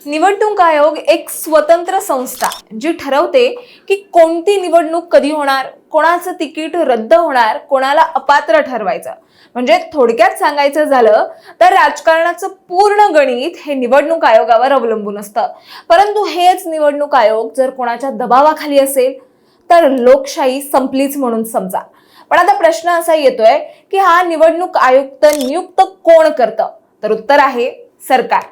निवडणूक आयोग एक स्वतंत्र संस्था जी ठरवते की कोणती निवडणूक कधी होणार, कोणाचं तिकीट रद्द होणार, कोणाला अपात्र ठरवायचं. म्हणजे थोडक्यात सांगायचं झालं तर राजकारणाचं पूर्ण गणित हे निवडणूक आयोगावर अवलंबून असतं. परंतु हेच निवडणूक आयोग जर कोणाच्या दबावाखाली असेल तर लोकशाही संपलीच म्हणून समजा. पण आता प्रश्न असा येतोय की हा निवडणूक आयुक्त नियुक्त कोण करतं? तर उत्तर आहे सरकार.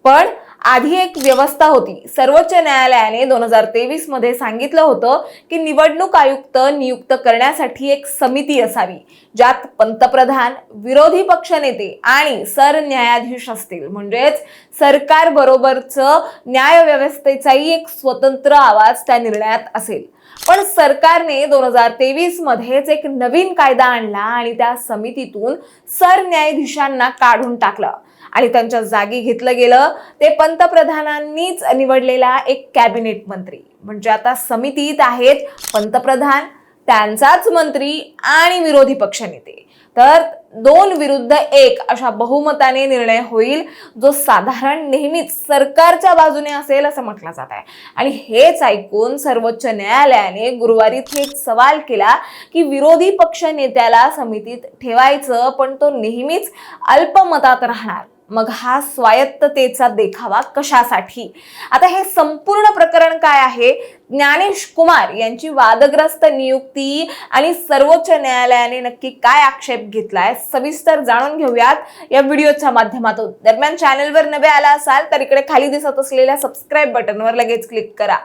पण आधी एक व्यवस्था होती. सर्वोच्च न्यायालयाने 2023 मध्ये सांगितलं होतं की निवडणूक आयुक्त नियुक्त करण्यासाठी एक समिती असावी, ज्यात पंतप्रधान, विरोधी पक्षनेते आणि सरन्यायाधीश असतील. म्हणजेच सरकार बरोबरचं न्यायव्यवस्थेचाही एक स्वतंत्र आवाज त्या निर्णयात असेल. पण सरकारने 2023 मध्येच एक नवीन कायदा आणला आणि त्या समितीतून सरन्यायाधीशांना काढून टाकलं आणि त्यांच्या जागी घेतलं गेलं ते पंतप्रधानांनीच निवडलेला एक कॅबिनेट मंत्री. म्हणजे आता समितीत आहेत पंतप्रधान, त्यांचाच मंत्री आणि विरोधी पक्षनेते. तर 2 विरुद्ध 1 अशा बहुमताने निर्णय होईल, जो साधारण नेहमीच सरकारच्या बाजूने असेल असं म्हटलं जात आहे. आणि हेच ऐकून सर्वोच्च न्यायालयाने गुरुवारी थेट सवाल केला की विरोधी पक्ष नेत्याला समितीत ठेवायचं, पण तो नेहमीच अल्पमतात राहणार. मग हा स्वायत्ततेचा देखावा कशासाठी? आता हे संपूर्ण प्रकरण काय आहे, ज्ञानेश कुमार यांची वादग्रस्त नियुक्ती आणि सर्वोच्च न्यायालयाने नक्की काय आक्षेप घेतलाय, सविस्तर जाणून घेऊयात या व्हिडिओच्या माध्यमातून. दरम्यान चॅनलवर नवे आला असाल तर इकडे खाली दिसत असलेल्या सबस्क्राईब बटनवर लगेच क्लिक करा.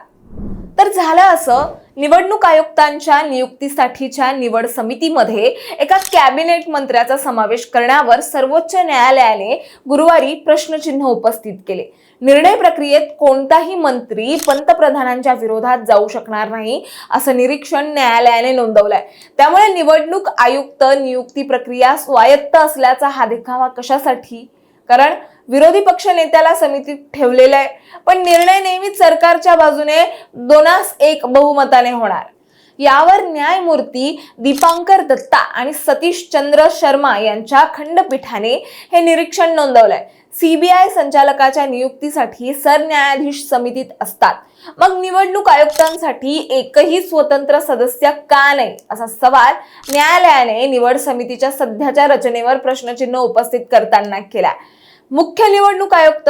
तर झालं असं, निवडणूक आयुक्तांच्या नियुक्तीसाठीच्या निवड समितीमध्ये एका कॅबिनेट मंत्र्याचा समावेश करण्यावर सर्वोच्च न्यायालयाने गुरुवारी प्रश्नचिन्ह उपस्थित केले. निर्णय प्रक्रियेत कोणताही मंत्री पंतप्रधानांच्या विरोधात जाऊ शकणार नाही असं निरीक्षण न्यायालयाने नोंदवलंय. त्यामुळे निवडणूक आयुक्त नियुक्ती प्रक्रिया स्वायत्त असल्याचा हा देखावा कशासाठी? कारण विरोधी पक्ष नेत्याला समितीत ठेवलेलं आहे, पण निर्णय नेहमीच सरकारच्या बाजूने 2-1 बहुमताने होणार. यावर न्यायमूर्ती दीपांकर दत्ता आणि सतीश चंद्र शर्मा यांच्या खंडपीठाने हे निरीक्षण नोंदवलंय. सीबीआय संचालकाच्या नियुक्तीसाठी सरन्यायाधीश समितीत असतात, मग निवडणूक आयुक्तांसाठी एकही स्वतंत्र सदस्य का नाही, असा सवाल न्यायालयाने निवड समितीच्या सध्याच्या रचनेवर प्रश्नचिन्ह उपस्थित करताना केला. मुख्य निवडणूक आयुक्त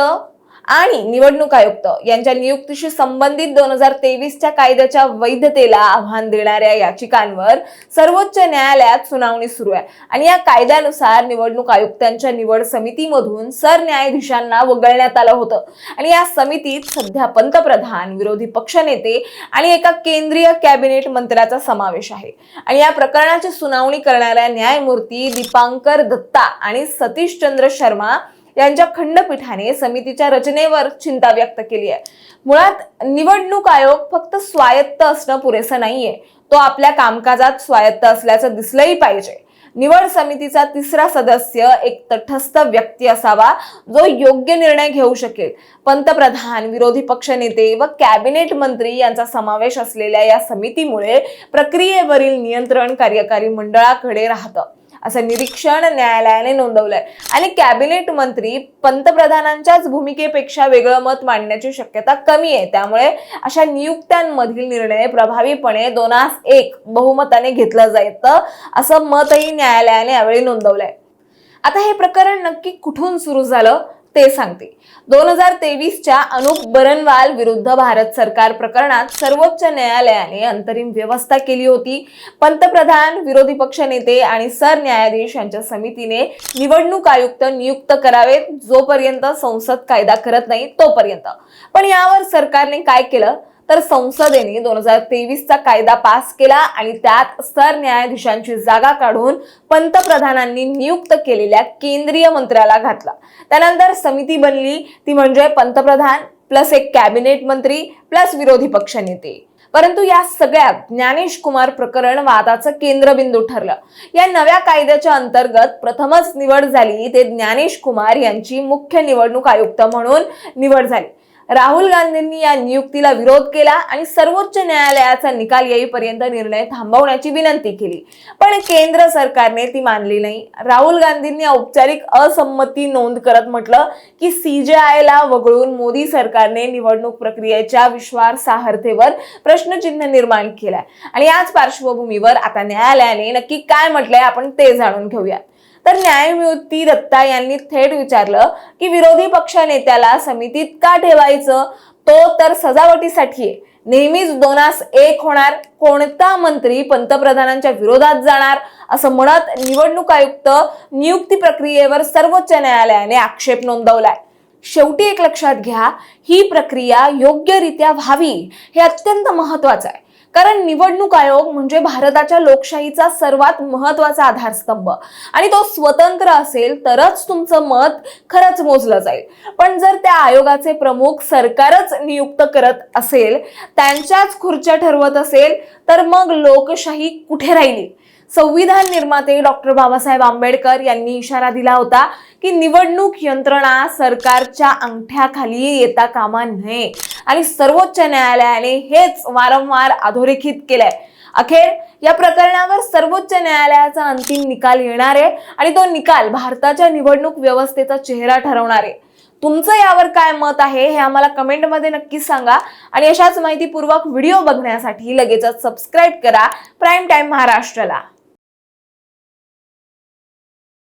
आणि निवडणूक आयुक्त यांच्या नियुक्तीशी संबंधित 2023च्या कायद्याच्या वैधतेला आव्हान देणाऱ्या याचिकांवर सर्वोच्च न्यायालयात सुनावणी सुरू आहे. आणि या कायद्यानुसार निवडणूक आयुक्तांच्या निवड समितीमधून सरन्यायाधीशांना वगळण्यात आलं होतं. आणि या समितीत सध्या पंतप्रधान, विरोधी पक्षनेते आणि एका केंद्रीय कॅबिनेट मंत्र्याचा समावेश आहे. आणि या प्रकरणाची सुनावणी करणाऱ्या न्यायमूर्ती दीपांकर दत्ता आणि सतीश चंद्र शर्मा यांच्या खंडपीठाने समितीच्या रचनेवर चिंता व्यक्त केली आहे. मुळात निवडणूक आयोग फक्त स्वायत्त असणं पुरेसं नाहीये, तो आपल्या कामकाजात स्वायत्त असल्याचं दिसलंही पाहिजे. निवड समितीचा 3रा सदस्य एक तटस्थ व्यक्ती असावा, जो योग्य निर्णय घेऊ शकेल. पंतप्रधान, विरोधी पक्षनेते व कॅबिनेट मंत्री यांचा समावेश असलेल्या या समितीमुळे प्रक्रियेवरील नियंत्रण कार्यकारी मंडळाकडे राहतं, असं निरीक्षण न्यायालयाने नोंदवलंय. आणि कॅबिनेट मंत्री पंतप्रधानांच्याच भूमिकेपेक्षा वेगळं मत मांडण्याची शक्यता कमी आहे. त्यामुळे अशा नियुक्त्यांमधील निर्णय प्रभावीपणे 2-1 बहुमताने घेतलं जातं, असं मतही न्यायालयाने यावेळी नोंदवलंय. आता हे प्रकरण नक्की कुठून सुरू झालं ते सांगते. 2023च्या अनुप बरनवाल विरुद्ध भारत सरकार प्रकरणात सर्वोच्च न्यायालयाने अंतरिम व्यवस्था केली होती. पंतप्रधान, विरोधी पक्षनेते आणि सरन्यायाधीश यांच्या समितीने निवडणूक आयुक्त नियुक्त करावेत, जोपर्यंत संसद कायदा करत नाही तोपर्यंत. पण यावर सरकारने काय केलं तर संसदेने 2023चा कायदा पास केला आणि त्यात सरन्यायाधीशांची जागा काढून पंतप्रधानांनी नियुक्त केलेल्या केंद्रीय मंत्र्याला घातला. त्यानंतर समिती बनली, ती म्हणजे पंतप्रधान प्लस एक कॅबिनेट मंत्री प्लस विरोधी पक्षनेते. परंतु या सगळ्यात ज्ञानेश कुमार प्रकरण वादाचं केंद्रबिंदू ठरलं. या नव्या कायद्याच्या अंतर्गत प्रथमच निवड झाली ते ज्ञानेश कुमार यांची मुख्य निवडणूक आयुक्त म्हणून निवड झाली. राहुल गांधींनी या नियुक्तीला विरोध केला आणि सर्वोच्च न्यायालयाचा निकाल येईपर्यंत निर्णय थांबवण्याची विनंती केली, पण केंद्र सरकारने ती मानली नाही. राहुल गांधींनी औपचारिक असंमती नोंद करत म्हटलं की सीजेआयला वगळून मोदी सरकारने निवडणूक प्रक्रियेच्या विश्वासार्हतेवर प्रश्नचिन्ह निर्माण केलाय. आणि याच पार्श्वभूमीवर आता न्यायालयाने नक्की काय म्हटलंय आपण ते जाणून घेऊया. तर न्यायमूर्ती दत्ता यांनी थेट विचारलं की विरोधी पक्ष नेत्याला समितीत का ठेवायचं, तो तर सजावटीसाठी आहे. नेहमीच 2-1 होणार. कोणता मंत्री पंतप्रधानांच्या विरोधात जाणार, असं म्हणत निवडणूक आयुक्त नियुक्ती प्रक्रियेवर सर्वोच्च न्यायालयाने आक्षेप नोंदवलाय. शेवटी एक लक्षात घ्या, ही प्रक्रिया योग्यरित्या व्हावी हे अत्यंत महत्वाचं आहे. कारण निवडणूक आयोग म्हणजे भारताच्या लोकशाहीचा सर्वात महत्वाचा आधारस्तंभ आणि तो स्वतंत्र असेल तरच तुमचं मत खरंच मोजलं जाईल. पण जर त्या आयोगाचे प्रमुख सरकारच नियुक्त करत असेल, त्यांच्याच खुर्च्या ठरवत असेल, तर मग लोकशाही कुठे राहिली? संविधान निर्माते डॉक्टर बाबासाहेब आंबेडकर यांनी इशारा दिला होता की निवडणूक यंत्रणा सरकारच्या अंगठ्याखाली येता कामा नये आणि सर्वोच्च न्यायालयाने हेच वारंवार अधोरेखित केलंय. अखेर या प्रकरणावर सर्वोच्च न्यायालयाचा अंतिम निकाल येणार आहे आणि तो निकाल भारताच्या निवडणूक व्यवस्थेचा चेहरा ठरवणार आहे. तुमचं यावर काय मत आहे हे आम्हाला कमेंटमध्ये नक्कीच सांगा आणि अशाच माहितीपूर्वक व्हिडिओ बघण्यासाठी लगेचच सबस्क्राईब करा प्राईम टाइम महाराष्ट्राला.